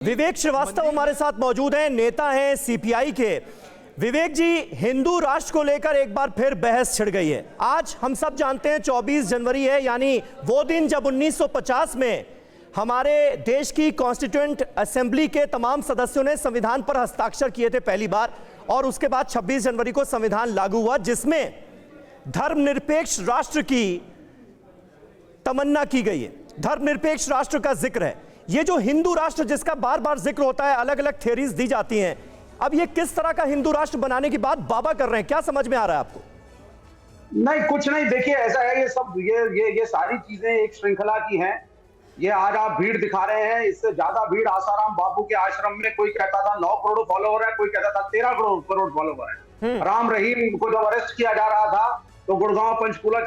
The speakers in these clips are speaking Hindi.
विवेक श्रीवास्तव हमारे साथ मौजूद हैं, नेता हैं सीपीआई के। विवेक जी, हिंदू राष्ट्र को लेकर एक बार फिर बहस छिड़ गई है। आज हम सब जानते हैं 24 जनवरी है, यानी वो दिन जब 1950 में हमारे देश की कॉन्स्टिट्यूएंट असेंबली के तमाम सदस्यों ने संविधान पर हस्ताक्षर किए थे पहली बार, और उसके बाद 26 जनवरी को संविधान लागू हुआ जिसमें धर्मनिरपेक्ष राष्ट्र की तमन्ना की गई है, धर्मनिरपेक्ष राष्ट्र का जिक्र है। ये जो हिंदू राष्ट्र जिसका बार बार जिक्र होता है, अलग अलग थ्योरीज दी जाती हैं, अब ये किस तरह का हिंदू राष्ट्र बनाने की बात बाबा कर रहे हैं, क्या समझ में आ रहा है आपको? नहीं, कुछ नहीं। देखिए, ऐसा है, ये सब ये सारी चीजें एक श्रृंखला की हैं। ये आज आप भीड़ दिखा रहे हैं, इससे ज्यादा भीड़ आसाराम बापू के आश्रम में कोई कहता था 9 करोड़ फॉलोवर है, कोई कहता था 13 करोड़ फॉलोवर है। राम रहीम को जब अरेस्ट किया जा रहा था तो गुड़गांव, पंचकुला,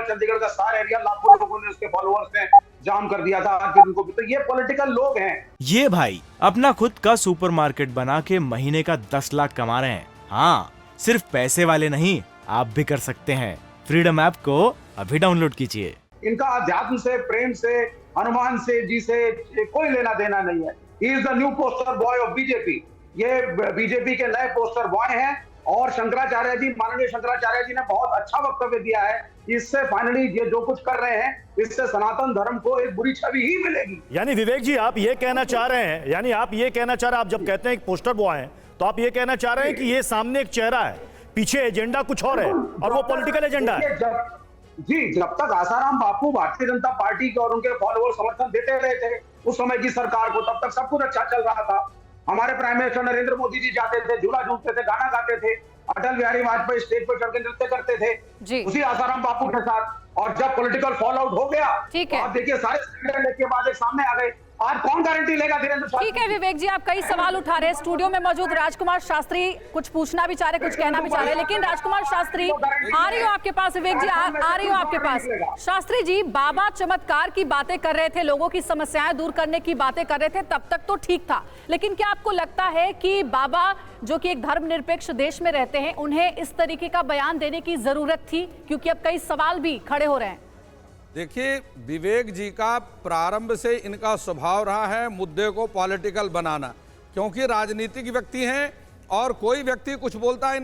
चंडीगढ़ का सारा एरिया लाखों लोगों ने उसके फॉलोअर्स ने जाम कर दिया था। उनको तो ये पॉलिटिकल लोग हैं। ये भाई अपना खुद का सुपरमार्केट बना के महीने का 10 लाख कमा रहे हैं। हाँ, सिर्फ पैसे वाले नहीं, आप भी कर सकते हैं। फ्रीडम ऐप को अभी डाउनलोड कीजिए। इनका अध्यात्म से, प्रेम से, हनुमान से जी से कोई लेना देना नहीं है। He is the new poster boy of BJP. ये बीजेपी के नए पोस्टर बॉय हैं। और शंकराचार्य जी, माननीय शंकराचार्य जी ने बहुत अच्छा वक्तव्य दिया है। इससे फाइनली ये जो कुछ कर रहे हैं, इससे सनातन धर्म को एक बुरी छवि ही मिलेगी। यानी विवेक जी, आप ये कहना चाह रहे हैं, आप जब कहते हैं एक पोस्टर बॉय हैं, तो आप ये कहना चाह रहे हैं कि ये सामने एक चेहरा है, पीछे एजेंडा कुछ और है, और वो पॉलिटिकल एजेंडा है। जब तक आसाराम बापू भारतीय जनता पार्टी के और उनके फॉलोअर समर्थन देते रहे थे उस समय की सरकार को, तब तक सब कुछ अच्छा चल रहा था। हमारे प्राइम मिनिस्टर नरेंद्र मोदी जी जाते थे, झूला झूलते थे, गाना गाते थे। अटल बिहारी वाजपेयी स्टेज पर चढ़कर नृत्य करते थे उसी आसाराम बापू के साथ। और जब पॉलिटिकल फॉल आउट हो गया, तो आप देखिए सारे स्कैंडल के बाद एक सामने आ गए। आज कौन गारंटी लेगा धीरेन्द्र शास्त्री? ठीक है विवेक जी, आप कई सवाल उठा रहे हैं। स्टूडियो में मौजूद राजकुमार शास्त्री कुछ पूछना भी चाह रहे, कुछ कहना भी चाह रहे, लेकिन राजकुमार शास्त्री आ रही हो आपके पास। विवेक जी आ रही हो आपके पास। शास्त्री जी, बाबा चमत्कार की बातें कर रहे थे, लोगों की समस्याएं दूर करने की बातें कर रहे थे, तब तक तो ठीक था। लेकिन क्या आपको लगता है कि बाबा, जो कि एक धर्मनिरपेक्ष देश में रहते हैं, उन्हें इस तरीके का बयान देने की जरूरत थी? क्योंकि अब कई सवाल भी खड़े हो रहे हैं। देखिए, विवेक जी का प्रारंभ से इनका स्वभाव रहा है मुद्दे को पॉलिटिकल बनाना, क्योंकि राजनीतिक व्यक्ति हैं और कोई व्यक्ति कुछ बोलता है,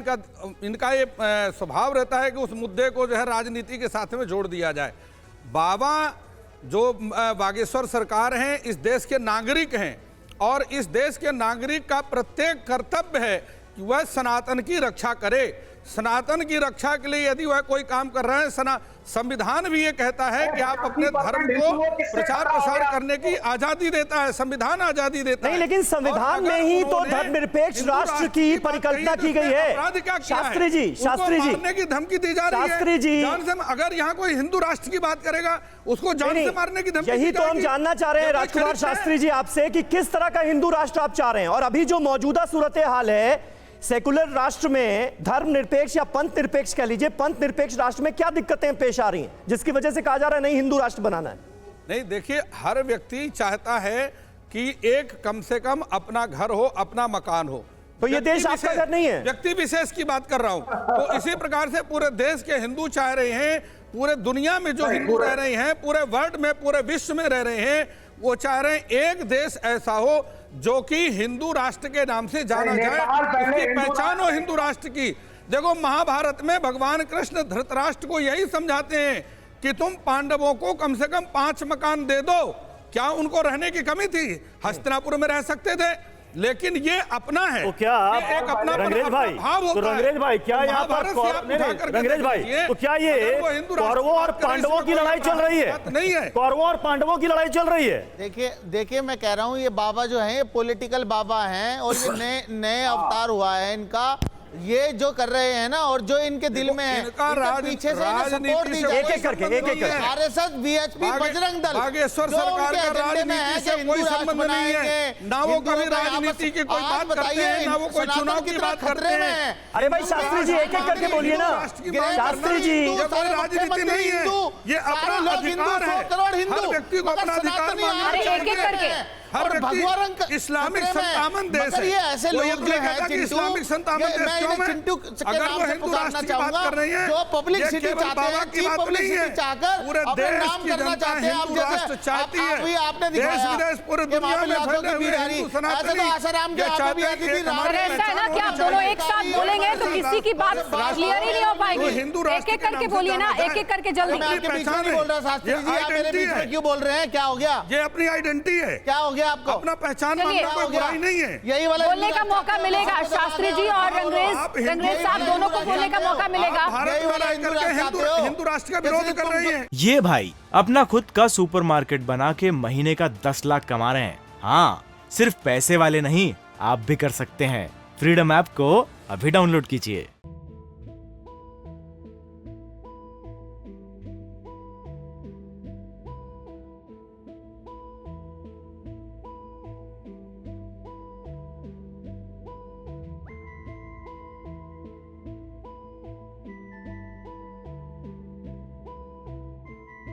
इनका ये स्वभाव रहता है कि उस मुद्दे को जो है राजनीति के साथ में जोड़ दिया जाए। बाबा जो बागेश्वर सरकार हैं, इस देश के नागरिक हैं, और इस देश के नागरिक का प्रत्येक कर्तव्य है कि वह सनातन की रक्षा करे। सनातन की रक्षा के लिए यदि वह कोई काम कर रहे हैं, संविधान भी ये कहता है कि आप अपने धर्म को प्रचार प्रसार करने की आजादी देता है, संविधान आजादी देता है। नहीं, लेकिन संविधान में ही तो धर्मनिरपेक्ष राष्ट्र की परिकल्पना की गई है। शास्त्री जी मारने की धमकी दी जा रही है। शास्त्री जी, अगर यहाँ कोई हिंदू राष्ट्र की बात करेगा, उसको जान से मारने की धमकी। यही तो हम जानना चाह रहे हैं राजकुमार शास्त्री जी आपसे, कि किस तरह का हिंदू राष्ट्र आप चाह रहे हैं। और अभी जो मौजूदा सूरत हाल है, सेकुलर राष्ट्र में धर्मनिरपेक्ष या पंथ निरपेक्ष कह लीजिए, पंथ निरपेक्ष राष्ट्र में क्या दिक्कतें पेश आ रही हैं जिसकी वजह से कहा जा रहा है नहीं हिंदू राष्ट्र बनाना है? नहीं, देखिए, हर व्यक्ति चाहता है कि एक कम से कम अपना घर हो, अपना मकान हो। तो ये देश आपका घर नहीं है। व्यक्ति विशेष की बात कर रहा हूं। तो इसी प्रकार से पूरे देश के हिंदू चाह रहे हैं, पूरे दुनिया में जो हिंदू रह रहे हैं, पूरे वर्ल्ड में, पूरे विश्व में रह रहे हैं, वो चाह रहे हैं एक देश ऐसा हो जो कि हिंदू राष्ट्र के नाम से जाना जाए, उसकी पहचान हो हिंदू राष्ट्र की। देखो, महाभारत में भगवान कृष्ण धृतराष्ट्र को यही समझाते हैं कि तुम पांडवों को कम से कम 5 मकान दे दो। क्या उनको रहने की कमी थी? हस्तिनापुर में रह सकते थे, लेकिन ये अपना है। तो क्या एक अपना रंगरेज भाई, तो रंगरेज भाई, क्या यहाँ पर रंगरेज भाई, तो क्या ये कौरवों और पांडवों की लड़ाई चल रही है? नहीं है, कौरवों और पांडवों की लड़ाई चल रही है। देखिए मैं कह रहा हूँ, ये बाबा जो है, ये पॉलिटिकल बाबा हैं, और ये नए अवतार हुआ है इनका। ये जो कर रहे हैं ना, और जो इनके दिल में है, पीछे से सपोर्ट दी जाए, एक-एक करके आरएसएस, बीएचपी, बजरंग दल, बागेश्वर सरकार का राजनीति से कोई संबंध नहीं है। ना वो कभी राजनीति की कोई बात करते हैं, ना वो कोई चुनाव की बात करते हैं। अरे भाई शास्त्री जी, एक-एक करके बोलिए ना। शास्त्री जी, ये कोई राजनीति नहीं है, ये अपना अधिकार है। हर व्यक्ति को अपना अधिकार मानना चाहिए। हर व्यक्ति इस्लामिक संतामन देश है। ये ऐसे लोग जो हैं, इस्लामिक संतामन देश क्यों इन्हें मैं चिंटू के अगर नाम वो से हिंदू पुकारना राष्ट्र की बात चाहूंगा, कर रही हैं, जो पब्लिसिटी ये केवल चाहते बाबा हैं, की चीफ बात नहीं पब्लिसिटी है, चाहकर पूरे अपना देश नाम की करना जनता चाहते हैं। आप हिंदू राष्ट्र चाहती है। अभी आपने देश दिखाया विदेश पूरे कि दुनिया वहाँ पे में लाखों फैले की हुए भीड़ आ रही। हिंदू ऐसे सनातनी तो आसाराम के ये यहाँ पे भी चाहते आती हैं थी, कि राम सर हमारी ऐसा है ना पहचान कि आप होनी दोनों चाहिए। एक साथ बोलेंगे तो किसी की बात क्लियर ही नहीं हो पाएगी। हिंदू एक राष्ट्र एक के करके नाम से बोलिए ना, जाना एक एक करके जल्दी। मैं आपके बीच में पहचान नहीं है। बोल रहा शास्त्री ये जी, आप मेरे आइडेंटिटी बीच में है। क्यों बोल रहे हैं? क्या हो गया? ये अपनी आइडेंटिटी है, क्या हो गया आपको? अपना पहचान चलिए। मानना क्या कोई हो गया? बुराई नहीं है। यही वाला बोलने का मौका मिलेगा शास्त्री जी और रंगरेज साहब दोनों को बोलने का मौका मिलेगा। भारत यही में वाला रह हिंदू करके राष्ट्र चाहते हो? हिंदू राष्ट्र का विरोध कर रही है। ये भाई अपना खुद का सुपरमार्केट बना के महीने का 10 लाख कमा रहे हैं। हाँ, सिर्फ पैसे वाले नहीं, आप भी कर सकते हैं। फ्रीडम ऐप को अभी डाउनलोड कीजिए।